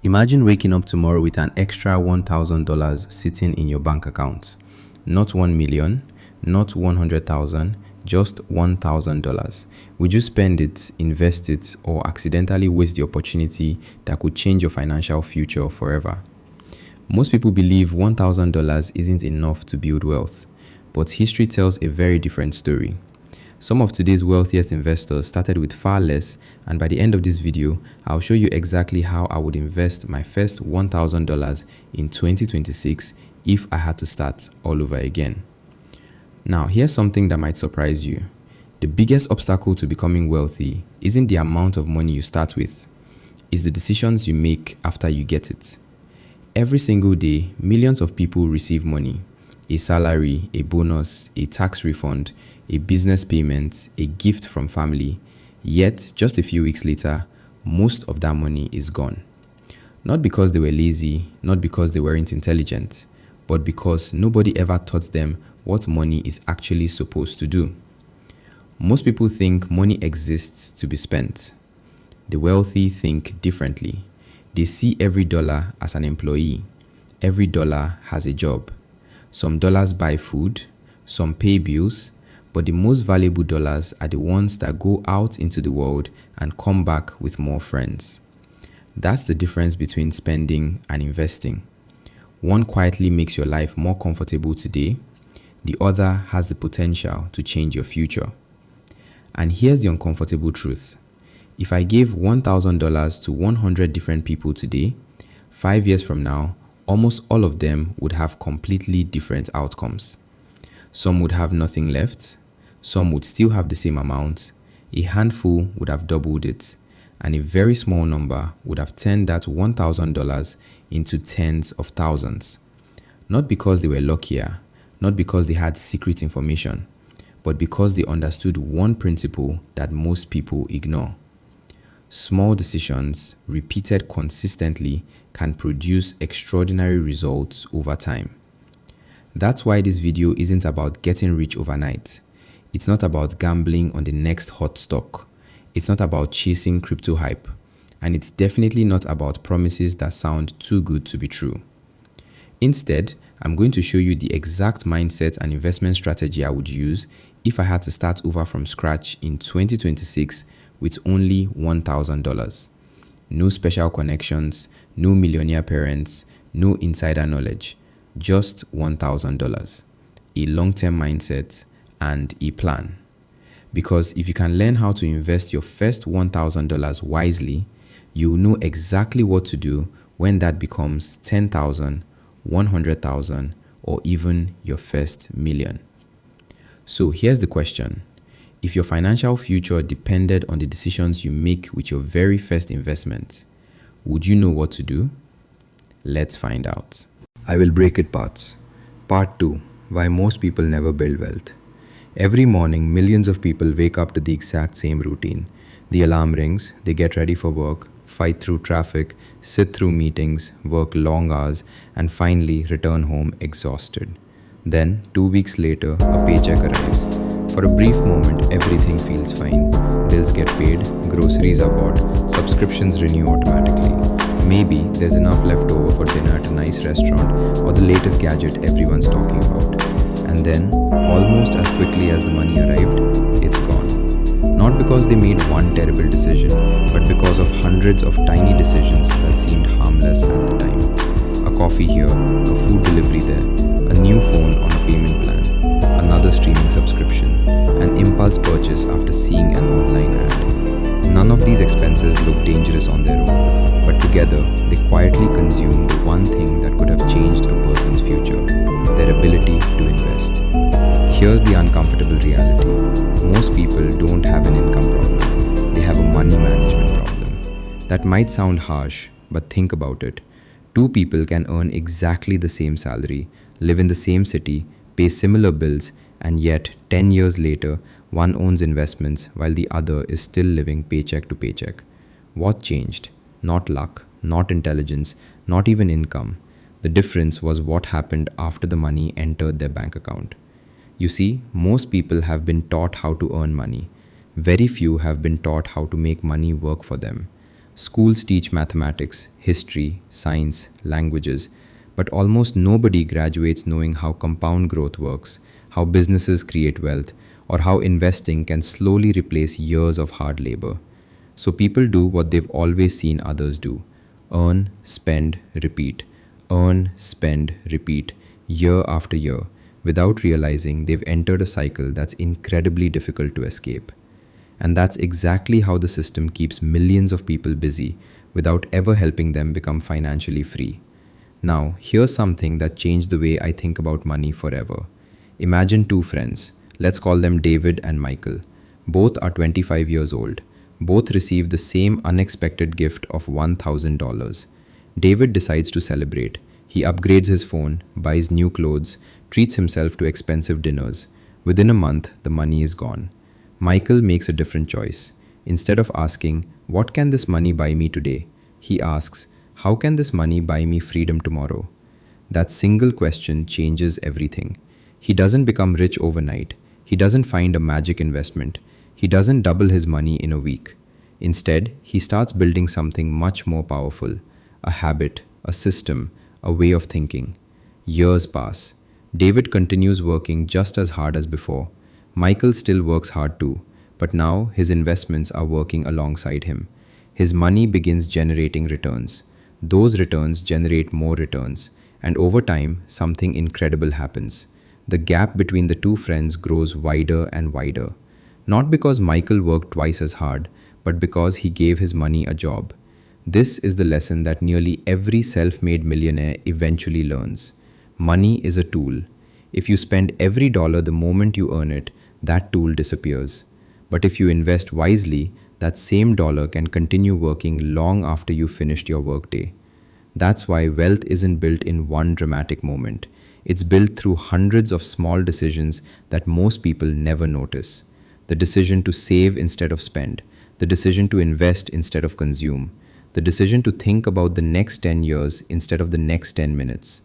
Imagine waking up tomorrow with an extra $1,000 sitting in your bank account. Not 1 million, not 100,000, just $1,000. Would you spend it, invest it, or accidentally waste the opportunity that could change your financial future forever? Most people believe $1,000 isn't enough to build wealth, but history tells a very different story. Some of today's wealthiest investors started with far less, and by the end of this video, I'll show you exactly how I would invest my first $1,000 in 2026 if I had to start all over again. Now, here's something that might surprise you. The biggest obstacle to becoming wealthy isn't the amount of money you start with, it's the decisions you make after you get it. Every single day, millions of people receive money. A salary, a bonus, a tax refund, a business payment, a gift from family. Yet, just a few weeks later, most of that money is gone. Not because they were lazy, not because they weren't intelligent, but because nobody ever taught them what money is actually supposed to do. Most people think money exists to be spent. The wealthy think differently. They see every dollar as an employee. Every dollar has a job. Some dollars buy food, some pay bills, but the most valuable dollars are the ones that go out into the world and come back with more friends. That's the difference between spending and investing. One quietly makes your life more comfortable today. The other has the potential to change your future. And here's the uncomfortable truth. If I gave $1,000 to 100 different people today, 5 years from now, almost all of them would have completely different outcomes. Some would have nothing left, some would still have the same amount, a handful would have doubled it, and a very small number would have turned that $1,000 into tens of thousands. Not because they were luckier, not because they had secret information, but because they understood one principle that most people ignore. Small decisions, repeated consistently, can produce extraordinary results over time. That's why this video isn't about getting rich overnight. It's not about gambling on the next hot stock. It's not about chasing crypto hype. And it's definitely not about promises that sound too good to be true. Instead, I'm going to show you the exact mindset and investment strategy I would use if I had to start over from scratch in 2026 with only $1,000. No special connections, no millionaire parents, no insider knowledge, just $1,000. A long-term mindset and a plan. Because if you can learn how to invest your first $1,000 wisely, you'll know exactly what to do when that becomes 10,000, 100,000, or even your first million. So here's the question. If your financial future depended on the decisions you make with your very first investment, would you know what to do? Let's find out. I will break it parts. Part 2. Why most people never build wealth. Every morning, millions of people wake up to the exact same routine. The alarm rings, they get ready for work, fight through traffic, sit through meetings, work long hours, and finally return home exhausted. Then, 2 weeks later, a paycheck arrives. For a brief moment, everything feels fine. Bills get paid, groceries are bought, subscriptions renew automatically. Maybe there's enough left over for dinner at a nice restaurant or the latest gadget everyone's talking about. And then, almost as quickly as the money arrived, it's gone. Not because they made one terrible decision, but because of hundreds of tiny decisions that seemed harmless at the time. A coffee here, a food delivery there, a new phone on a payment plan, another streaming subscription, an impulse purchase after seeing an online ad. None of these expenses look dangerous on their own, but together they quietly consume the one thing that could have changed a person's future, their ability to invest. Here's the uncomfortable reality. Most people don't have an income problem. They have a money management problem. That might sound harsh, but think about it. Two people can earn exactly the same salary, live in the same city, pay similar bills, and yet 10 years later, one owns investments while the other is still living paycheck to paycheck. What changed? Not luck, not intelligence, not even income. The difference was what happened after the money entered their bank account. You see, most people have been taught how to earn money. Very few have been taught how to make money work for them. Schools teach mathematics, history, science, languages, but almost nobody graduates knowing how compound growth works, how businesses create wealth, or how investing can slowly replace years of hard labor. So people do what they've always seen others do: earn, spend, repeat, earn, spend, repeat, year after year, without realizing they've entered a cycle that's incredibly difficult to escape. And that's exactly how the system keeps millions of people busy without ever helping them become financially free. Now, here's something that changed the way I think about money forever. Imagine two friends. Let's call them David and Michael. Both are 25 years old. Both receive the same unexpected gift of $1,000. David decides to celebrate. He upgrades his phone, buys new clothes, treats himself to expensive dinners. Within a month, the money is gone. Michael makes a different choice. Instead of asking, "What can this money buy me today?" he asks, "How can this money buy me freedom tomorrow?" That single question changes everything. He doesn't become rich overnight. He doesn't find a magic investment. He doesn't double his money in a week. Instead, he starts building something much more powerful: a habit, a system, a way of thinking. Years pass. David continues working just as hard as before. Michael still works hard too, but now his investments are working alongside him. His money begins generating returns. Those returns generate more returns, and over time, something incredible happens. The gap between the two friends grows wider and wider. Not because Michael worked twice as hard, but because he gave his money a job. This is the lesson that nearly every self-made millionaire eventually learns. Money is a tool. If you spend every dollar the moment you earn it, that tool disappears. But if you invest wisely, that same dollar can continue working long after you've finished your workday. That's why wealth isn't built in one dramatic moment. It's built through hundreds of small decisions that most people never notice. The decision to save instead of spend, the decision to invest instead of consume, the decision to think about the next 10 years instead of the next 10 minutes.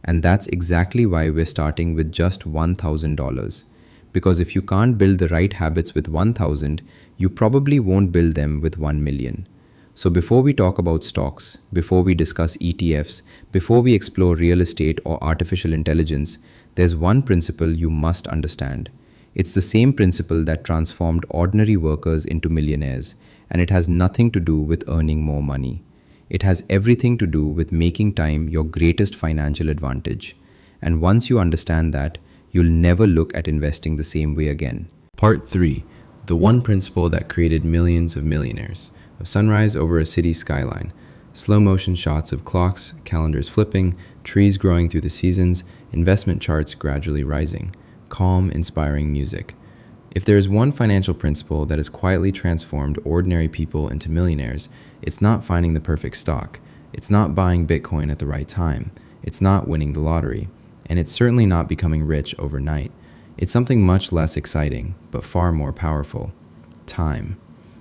And that's exactly why we're starting with just $1,000. Because if you can't build the right habits with 1,000, you probably won't build them with 1 million. So before we talk about stocks, before we discuss ETFs, before we explore real estate or artificial intelligence, there's one principle you must understand. It's the same principle that transformed ordinary workers into millionaires, and it has nothing to do with earning more money. It has everything to do with making time your greatest financial advantage. And once you understand that, you'll never look at investing the same way again. Part 3. The one principle that created millions of millionaires. A sunrise over a city skyline. Slow motion shots of clocks, calendars flipping, trees growing through the seasons, investment charts gradually rising. Calm, inspiring music. If there is one financial principle that has quietly transformed ordinary people into millionaires, it's not finding the perfect stock. It's not buying Bitcoin at the right time. It's not winning the lottery. And it's certainly not becoming rich overnight. It's something much less exciting, but far more powerful. Time.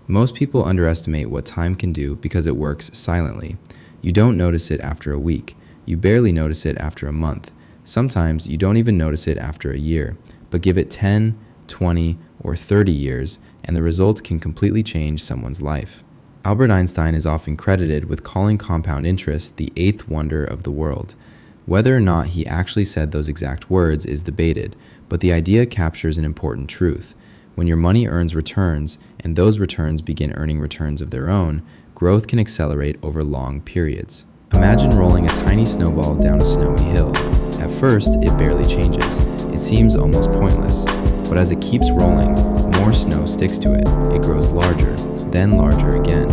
Most people underestimate what time can do because it works silently. You don't notice it after a week. You barely notice it after a month. Sometimes you don't even notice it after a year. But give it 10, 20, or 30 years, and the results can completely change someone's life. Albert Einstein is often credited with calling compound interest the eighth wonder of the world. Whether or not he actually said those exact words is debated, but the idea captures an important truth. When your money earns returns, and those returns begin earning returns of their own, growth can accelerate over long periods. Imagine rolling a tiny snowball down a snowy hill. At first, it barely changes. It seems almost pointless. But as it keeps rolling, more snow sticks to it. It grows larger, then larger again.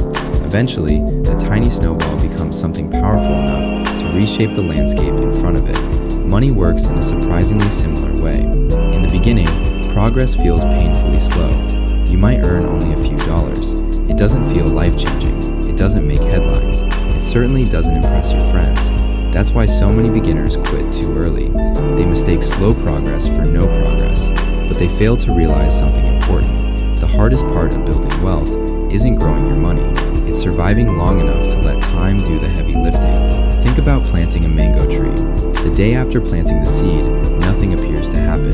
Eventually, the tiny snowball becomes something powerful enough to reshape the landscape in front of it. Money works in a surprisingly similar way. In the beginning, progress feels painfully slow. You might earn only a few dollars. It doesn't feel life-changing. It doesn't make headlines. It certainly doesn't impress your friends. That's why so many beginners quit too early. They mistake slow progress for no progress, but they fail to realize something important. The hardest part of building wealth isn't growing your money. It's surviving long enough to let time do the heavy lifting. Think about planting a mango tree. The day after planting the seed, nothing appears to happen.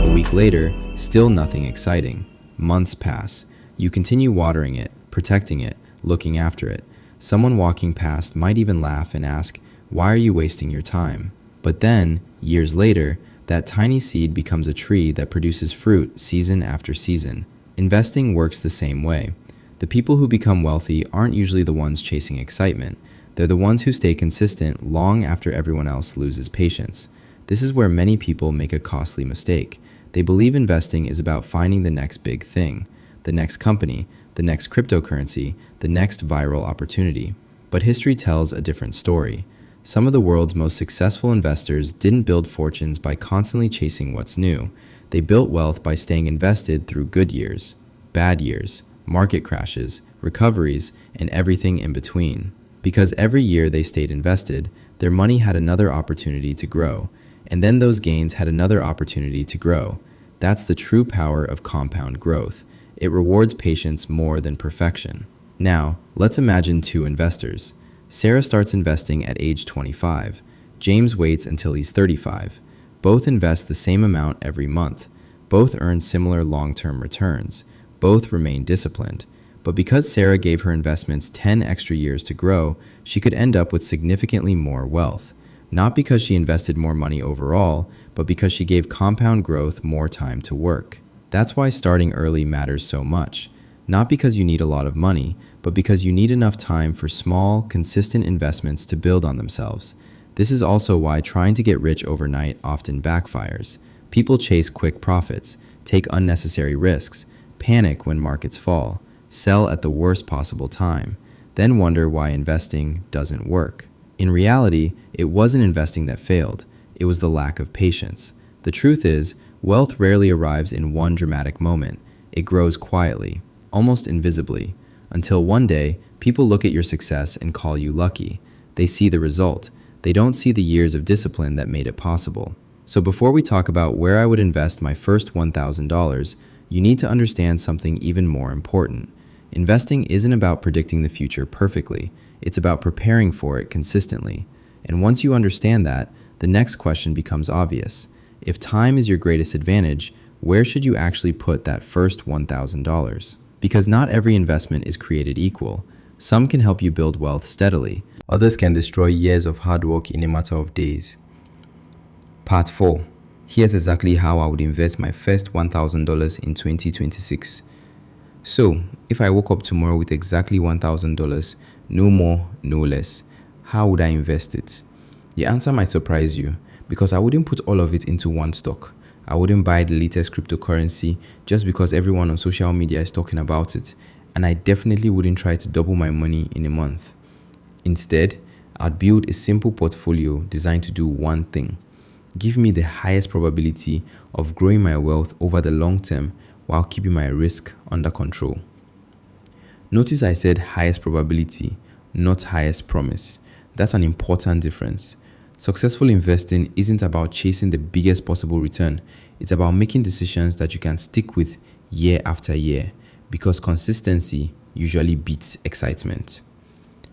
A week later, still nothing exciting. Months pass. You continue watering it, protecting it, looking after it. Someone walking past might even laugh and ask, "Why are you wasting your time?" But then, years later, that tiny seed becomes a tree that produces fruit season after season. Investing works the same way. The people who become wealthy aren't usually the ones chasing excitement. They're the ones who stay consistent long after everyone else loses patience. This is where many people make a costly mistake. They believe investing is about finding the next big thing, the next company, the next cryptocurrency, the next viral opportunity. But history tells a different story. Some of the world's most successful investors didn't build fortunes by constantly chasing what's new. They built wealth by staying invested through good years, bad years, market crashes, recoveries, and everything in between. Because every year they stayed invested, their money had another opportunity to grow, and then those gains had another opportunity to grow. That's the true power of compound growth. It rewards patience more than perfection. Now, let's imagine two investors. Sarah starts investing at age 25. James waits until he's 35. Both invest the same amount every month. Both earn similar long-term returns. Both remain disciplined. But because Sarah gave her investments 10 extra years to grow, she could end up with significantly more wealth. Not because she invested more money overall, but because she gave compound growth more time to work. That's why starting early matters so much. Not because you need a lot of money, but because you need enough time for small, consistent investments to build on themselves. This is also why trying to get rich overnight often backfires. People chase quick profits, take unnecessary risks, panic when markets fall, sell at the worst possible time, then wonder why investing doesn't work. In reality, it wasn't investing that failed. It was the lack of patience. The truth is, wealth rarely arrives in one dramatic moment. It grows quietly, almost invisibly, until one day, people look at your success and call you lucky. They see the result. They don't see the years of discipline that made it possible. So before we talk about where I would invest my first $1,000, you need to understand something even more important. Investing isn't about predicting the future perfectly. It's about preparing for it consistently. And once you understand that, the next question becomes obvious. If time is your greatest advantage, where should you actually put that first $1,000? Because not every investment is created equal. Some can help you build wealth steadily. Others can destroy years of hard work in a matter of days. Part 4. Here's exactly how I would invest my first $1,000 in 2026. So, if I woke up tomorrow with exactly $1,000, no more, no less, how would I invest it? The answer might surprise you, because I wouldn't put all of it into one stock. I wouldn't buy the latest cryptocurrency just because everyone on social media is talking about it, and I definitely wouldn't try to double my money in a month. Instead, I'd build a simple portfolio designed to do one thing. Give me the highest probability of growing my wealth over the long term while keeping my risk under control. Notice I said highest probability, not highest promise. That's an important difference. Successful investing isn't about chasing the biggest possible return. It's about making decisions that you can stick with year after year, because consistency usually beats excitement.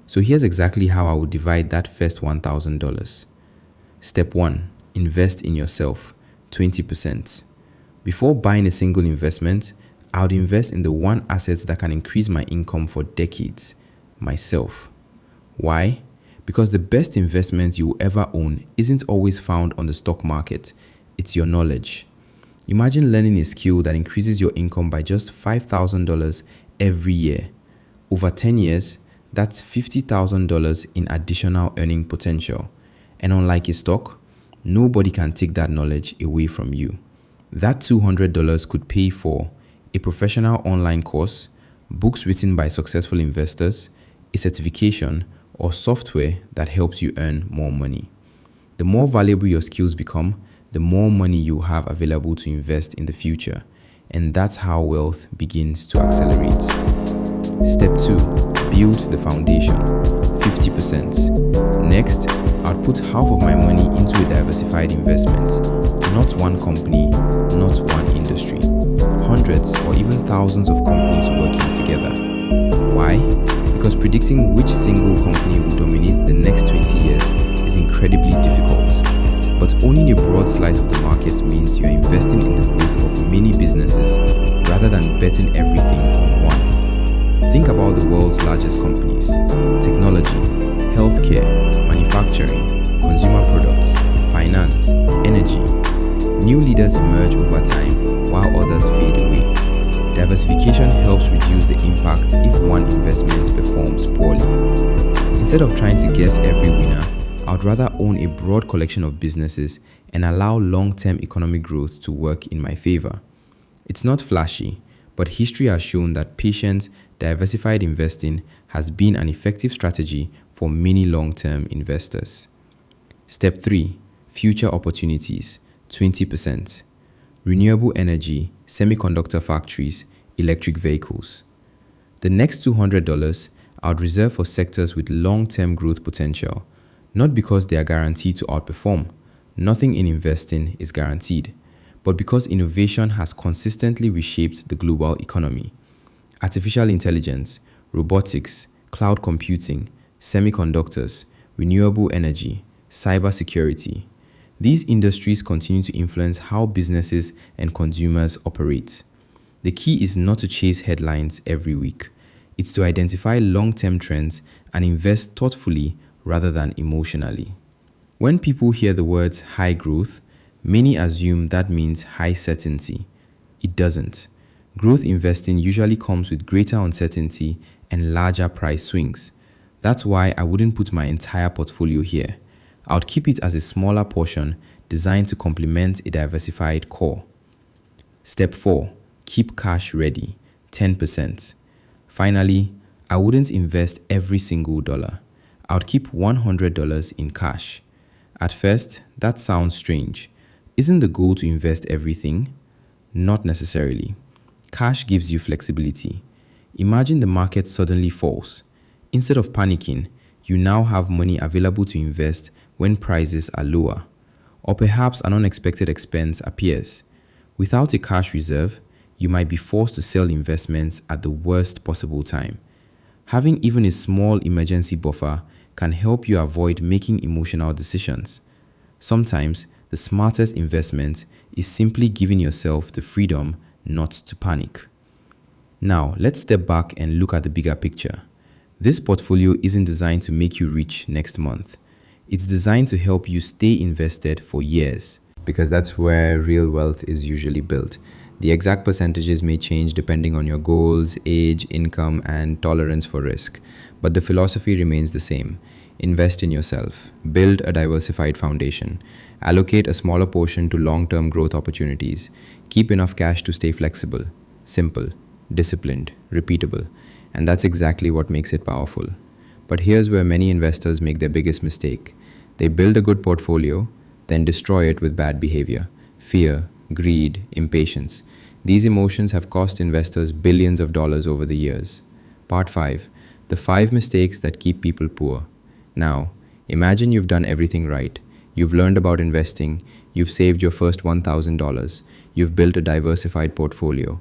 So here's exactly how I would divide that first $1,000. Step 1. Invest in yourself, 20%. Before buying a single investment, I would invest in the one asset that can increase my income for decades, myself. Why? Because the best investment you will ever own isn't always found on the stock market. It's your knowledge. Imagine learning a skill that increases your income by just $5,000 every year. Over 10 years, that's $50,000 in additional earning potential. And unlike a stock, nobody can take that knowledge away from you. That $200 could pay for a professional online course, books written by successful investors, a certification, or software that helps you earn more money. The more valuable your skills become, the more money you have available to invest in the future. And that's how wealth begins to accelerate. Step 2. Build the foundation, 50%. Next, I'd put half of my money into a diversified investment. Not one company, not one industry. Hundreds or even thousands of companies working together. Why? Because predicting which single company will dominate the next 20 years is incredibly difficult. But owning a broad slice of the market means you are investing in the growth of many businesses rather than betting everything on one. Think about the world's largest companies: technology, healthcare, manufacturing, consumer products, finance, energy. New leaders emerge over time while others fade away. Diversification helps reduce the impact if one investment performs poorly. Instead of trying to guess every winner, I would rather own a broad collection of businesses and allow long-term economic growth to work in my favor. It's not flashy, but history has shown that patient, diversified investing has been an effective strategy for many long-term investors. Step 3. Future opportunities, 20%. Renewable energy, semiconductor factories, electric vehicles. The next $200 I would reserve for sectors with long-term growth potential, not because they are guaranteed to outperform. Nothing in investing is guaranteed, but because innovation has consistently reshaped the global economy. Artificial intelligence, robotics, cloud computing, semiconductors, renewable energy, cybersecurity. These industries continue to influence how businesses and consumers operate. The key is not to chase headlines every week. It's to identify long-term trends and invest thoughtfully rather than emotionally. When people hear the words high growth, many assume that means high certainty. It doesn't. Growth investing usually comes with greater uncertainty and larger price swings. That's why I wouldn't put my entire portfolio here. I would keep it as a smaller portion designed to complement a diversified core. Step 4. Keep cash ready, 10%. Finally, I wouldn't invest every single dollar. I would keep $100 in cash. At first, that sounds strange. Isn't the goal to invest everything? Not necessarily. Cash gives you flexibility. Imagine the market suddenly falls. Instead of panicking, you now have money available to invest when prices are lower. Or perhaps an unexpected expense appears. Without a cash reserve, you might be forced to sell investments at the worst possible time. Having even a small emergency buffer can help you avoid making emotional decisions. Sometimes, the smartest investment is simply giving yourself the freedom not to panic. Now, let's step back and look at the bigger picture. This portfolio isn't designed to make you rich next month. It's designed to help you stay invested for years, because that's where real wealth is usually built. The exact percentages may change depending on your goals, age, income, and tolerance for risk, but the philosophy remains the same. Invest in yourself, build a diversified foundation, allocate a smaller portion to long-term growth opportunities, keep enough cash to stay flexible, simple, disciplined, repeatable, and that's exactly what makes it powerful. But here's where many investors make their biggest mistake. They build a good portfolio, then destroy it with bad behavior, fear, greed, impatience. These emotions have cost investors billions of dollars over the years. Part 5. The 5 mistakes that keep people poor. Now, imagine you've done everything right. You've learned about investing, you've saved your first $1,000, you've built a diversified portfolio.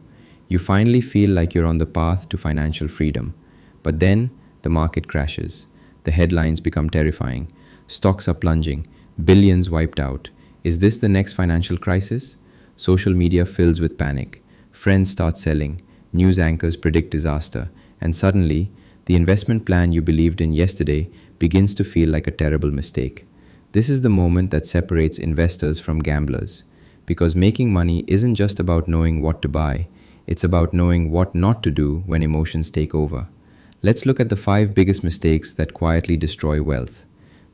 You finally feel like you're on the path to financial freedom. But then, the market crashes. The headlines become terrifying. Stocks are plunging. Billions wiped out. Is this the next financial crisis? Social media fills with panic. Friends start selling. News anchors predict disaster. And suddenly, the investment plan you believed in yesterday begins to feel like a terrible mistake. This is the moment that separates investors from gamblers. Because making money isn't just about knowing what to buy. It's about knowing what not to do when emotions take over. Let's look at the 5 biggest mistakes that quietly destroy wealth.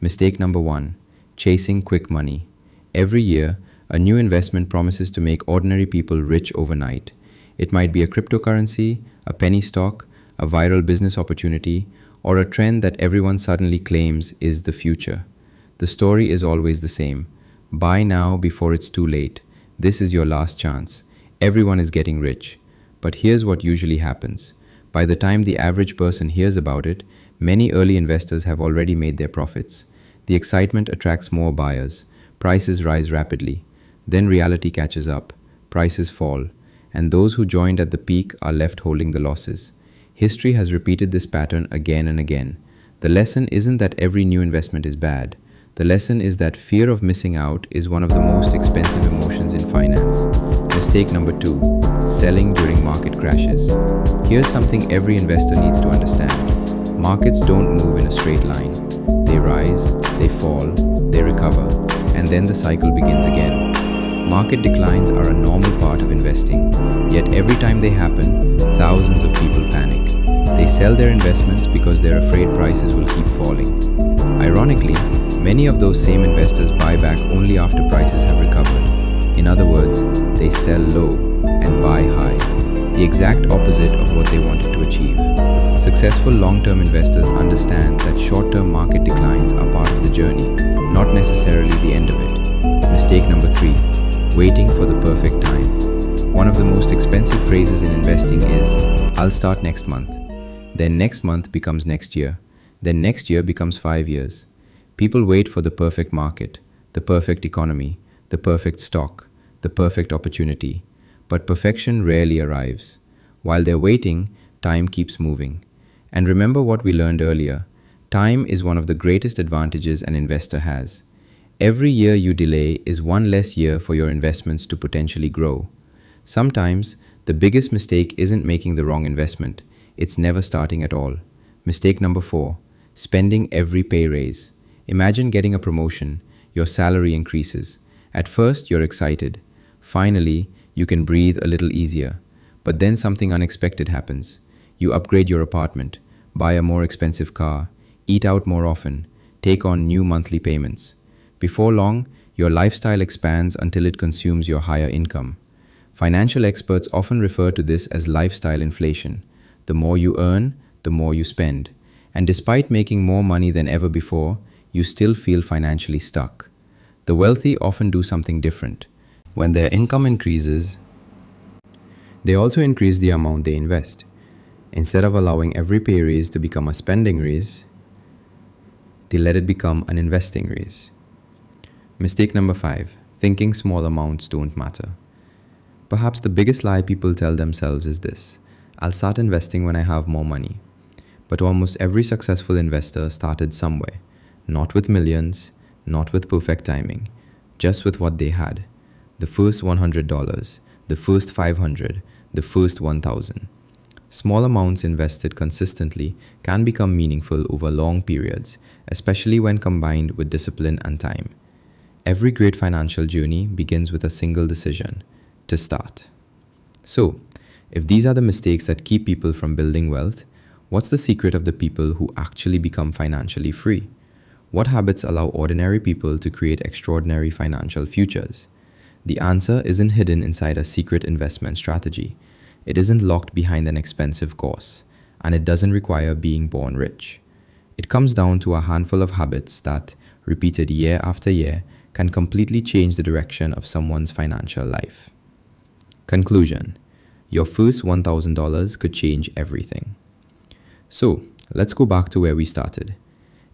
Mistake number 1. Chasing quick money. Every year, a new investment promises to make ordinary people rich overnight. It might be a cryptocurrency, a penny stock, a viral business opportunity, or a trend that everyone suddenly claims is the future. The story is always the same. Buy now before it's too late. This is your last chance. Everyone is getting rich. But here's what usually happens. By the time the average person hears about it, many early investors have already made their profits. The excitement attracts more buyers. Prices rise rapidly. Then reality catches up. Prices fall. And those who joined at the peak are left holding the losses. History has repeated this pattern again and again. The lesson isn't that every new investment is bad. The lesson is that fear of missing out is one of the most expensive emotions in finance. Mistake number 2, selling during market crashes. Here's something every investor needs to understand. Markets don't move in a straight line. They rise, they fall, they recover, and then the cycle begins again. Market declines are a normal part of investing, yet every time they happen, thousands of people panic. They sell their investments because they're afraid prices will keep falling. Ironically, many of those same investors buy back only after prices have recovered. In other words, they sell low and buy high, the exact opposite of what they wanted to achieve. Successful long-term investors understand that short-term market declines are part of the journey, not necessarily the end of it. Mistake number 3, waiting for the perfect time. One of the most expensive phrases in investing is, "I'll start next month." Then next month becomes next year. Then next year becomes 5 years. People wait for the perfect market, the perfect economy, the perfect stock, the perfect opportunity. But perfection rarely arrives. While they're waiting, time keeps moving. And remember what we learned earlier. Time is one of the greatest advantages an investor has. Every year you delay is one less year for your investments to potentially grow. Sometimes, the biggest mistake isn't making the wrong investment. It's never starting at all. Mistake number 4, spending every pay raise. Imagine getting a promotion, your salary increases. At first, you're excited. Finally, you can breathe a little easier. But then something unexpected happens. You upgrade your apartment, buy a more expensive car, eat out more often, take on new monthly payments. Before long, your lifestyle expands until it consumes your higher income. Financial experts often refer to this as lifestyle inflation. The more you earn, the more you spend. And despite making more money than ever before, you still feel financially stuck. The wealthy often do something different. When their income increases, they also increase the amount they invest. Instead of allowing every pay raise to become a spending raise, they let it become an investing raise. Mistake number 5, thinking small amounts don't matter. Perhaps the biggest lie people tell themselves is this: I'll start investing when I have more money. But almost every successful investor started somewhere, not with millions, not with perfect timing, just with what they had. The first $100, the first $500, the first $1,000. Small amounts invested consistently can become meaningful over long periods, especially when combined with discipline and time. Every great financial journey begins with a single decision: to start. So, if these are the mistakes that keep people from building wealth, what's the secret of the people who actually become financially free? What habits allow ordinary people to create extraordinary financial futures? The answer isn't hidden inside a secret investment strategy. It isn't locked behind an expensive course, and it doesn't require being born rich. It comes down to a handful of habits that, repeated year after year, can completely change the direction of someone's financial life. Conclusion: your first $1,000 could change everything. So, let's go back to where we started.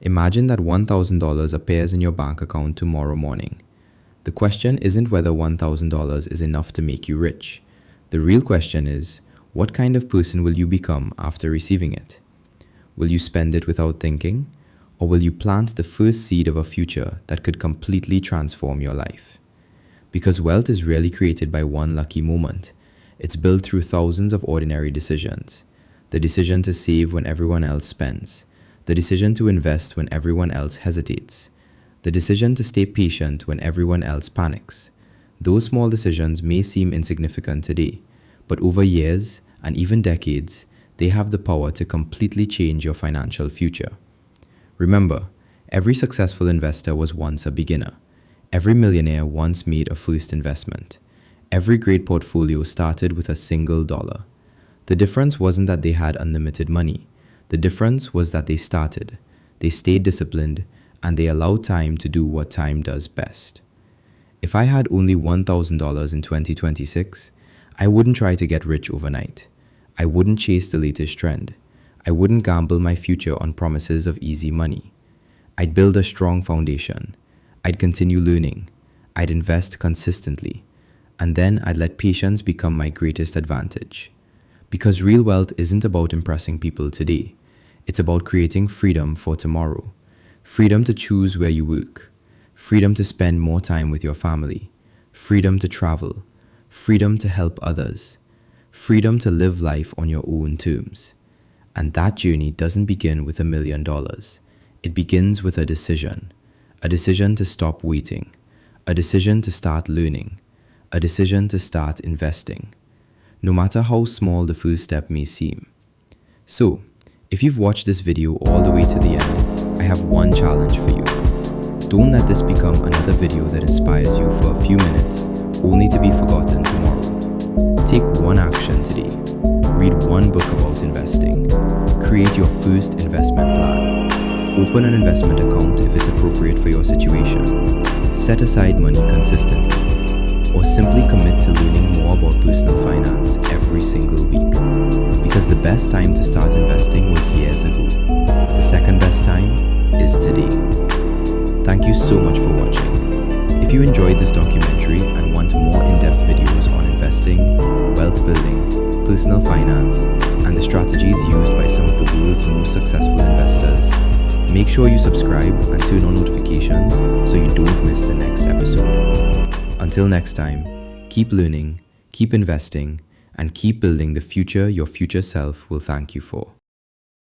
Imagine that $1,000 appears in your bank account tomorrow morning. The question isn't whether $1,000 is enough to make you rich. The real question is, what kind of person will you become after receiving it? Will you spend it without thinking? Or will you plant the first seed of a future that could completely transform your life? Because wealth is rarely created by one lucky moment. It's built through thousands of ordinary decisions. The decision to save when everyone else spends. The decision to invest when everyone else hesitates. The decision to stay patient when everyone else panics. Those small decisions may seem insignificant today, but over years and even decades, they have the power to completely change your financial future. Remember, every successful investor was once a beginner. Every millionaire once made a first investment. Every great portfolio started with a single dollar. The difference wasn't that they had unlimited money. The difference was that they started, they stayed disciplined, and they allowed time to do what time does best. If I had only $1,000 in 2026, I wouldn't try to get rich overnight. I wouldn't chase the latest trend. I wouldn't gamble my future on promises of easy money. I'd build a strong foundation. I'd continue learning. I'd invest consistently. And then I'd let patience become my greatest advantage. Because real wealth isn't about impressing people today. It's about creating freedom for tomorrow. Freedom to choose where you work. Freedom to spend more time with your family. Freedom to travel. freedom to help others, freedom to live life on your own terms. And that journey doesn't begin with $1 million. It begins with a decision to stop waiting, a decision to start learning, a decision to start investing, no matter how small the first step may seem. So, if you've watched this video all the way to the end, I have one challenge for you. Don't let this become another video that inspires you for a few minutes, only to be forgotten tomorrow. Take one action today. Read one book about investing. Create your first investment plan. Open an investment account if it's appropriate for your situation. Set aside money consistently. Or simply commit to learning more about personal finance every single week. Because the best time to start investing was years ago. The second best time is today. Thank you so much for watching. If you enjoyed this documentary and want more in-depth videos on investing, wealth building, personal finance, and the strategies used by some of the world's most successful investors, make sure you subscribe and turn on notifications so you don't miss the next episode. Until next time, keep learning, keep investing, and keep building the future your future self will thank you for.